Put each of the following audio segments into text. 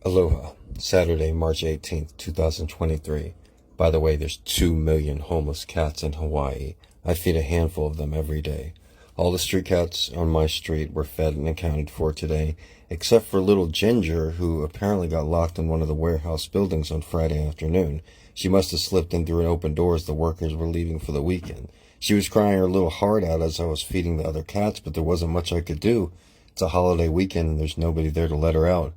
Aloha. Saturday, March 18th, 2023. By the way, there's 2 million homeless cats in Hawaii. I feed a handful of them every day. All the street cats on my street were fed and accounted for today, except for little Ginger, who apparently got locked in one of the warehouse buildings on Friday afternoon. She must have slipped in through an open door as the workers were leaving for the weekend. She was crying her little heart out as I was feeding the other cats, but there wasn't much I could do. It's a holiday weekend and there's nobody there to let her out.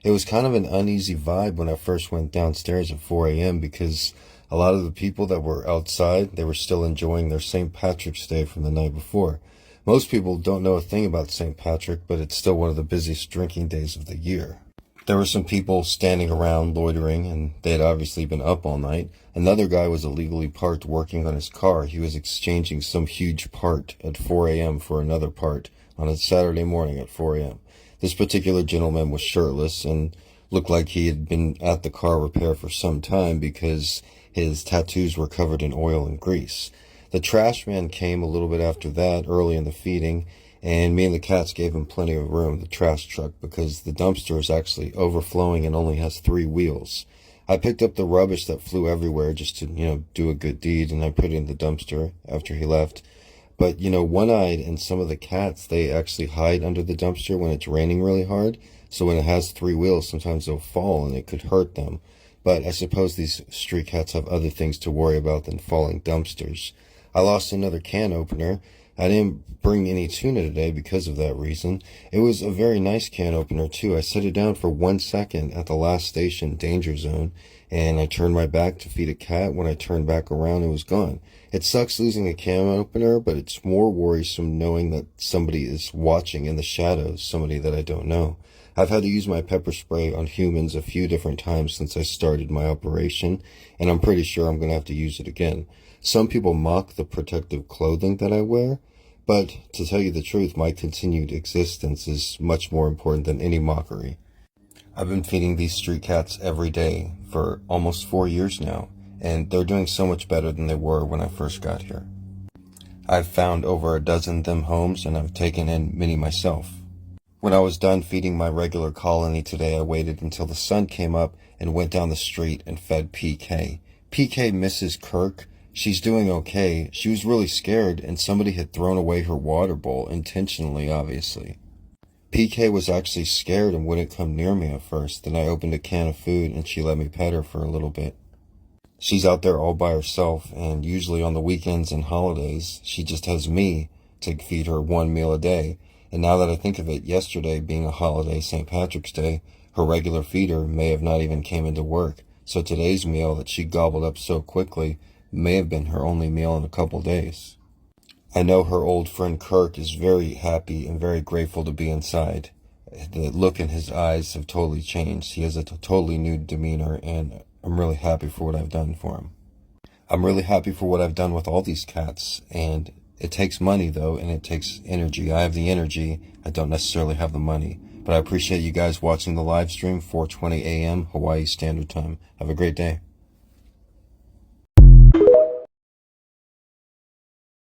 It was kind of an uneasy vibe when I first went downstairs at 4 a.m. because a lot of the people that were outside, they were still enjoying their St. Patrick's Day from the night before. Most people don't know a thing about St. Patrick, but it's still one of the busiest drinking days of the year. There were some people standing around loitering, and they had obviously been up all night. Another guy was illegally parked working on his car. He was exchanging some huge part at 4 a.m. for another part on a Saturday morning at 4 a.m. This particular gentleman was shirtless and looked like he had been at the car repair for some time because his tattoos were covered in oil and grease. The trash man came a little bit after that, early in the feeding, and me and the cats gave him plenty of room, the trash truck, because the dumpster is actually overflowing and only has 3 wheels. I picked up the rubbish that flew everywhere just to, do a good deed, and I put it in the dumpster after he left. But, One-Eyed and some of the cats, they actually hide under the dumpster when it's raining really hard. So when it has 3 wheels, sometimes they'll fall and it could hurt them. But I suppose these street cats have other things to worry about than falling dumpsters. I lost another can opener. I didn't bring any tuna today because of that reason. It was a very nice can opener, too. I set it down for 1 second at the last station, Danger Zone, and I turned my back to feed a cat. When I turned back around, it was gone. It sucks losing a can opener, but it's more worrisome knowing that somebody is watching in the shadows, somebody that I don't know. I've had to use my pepper spray on humans a few different times since I started my operation, and I'm pretty sure I'm going to have to use it again. Some people mock the protective clothing that I wear, but to tell you the truth, my continued existence is much more important than any mockery. I've been feeding these street cats every day for almost 4 years now, and they're doing so much better than they were when I first got here. I've found over a dozen of them homes, and I've taken in many myself. When I was done feeding my regular colony today, I waited until the sun came up and went down the street and fed PK. PK misses Kirk. She's doing okay. She was really scared, and somebody had thrown away her water bowl, intentionally, obviously. PK was actually scared and wouldn't come near me at first. Then I opened a can of food, and she let me pet her for a little bit. She's out there all by herself, and usually on the weekends and holidays, she just has me to feed her 1 meal a day. And now that I think of it, yesterday being a holiday, St. Patrick's Day, her regular feeder may have not even came into work. So today's meal that she gobbled up so quickly may have been her only meal in a couple days. I know her old friend Kirk is very happy and very grateful to be inside. The look in his eyes have totally changed. He has a totally new demeanor, and I'm really happy for what I've done for him. I'm really happy for what I've done with all these cats, and it takes money, though, and it takes energy. I have the energy. I don't necessarily have the money. But I appreciate you guys watching the live stream, 4:20 a.m. Hawaii Standard Time. Have a great day.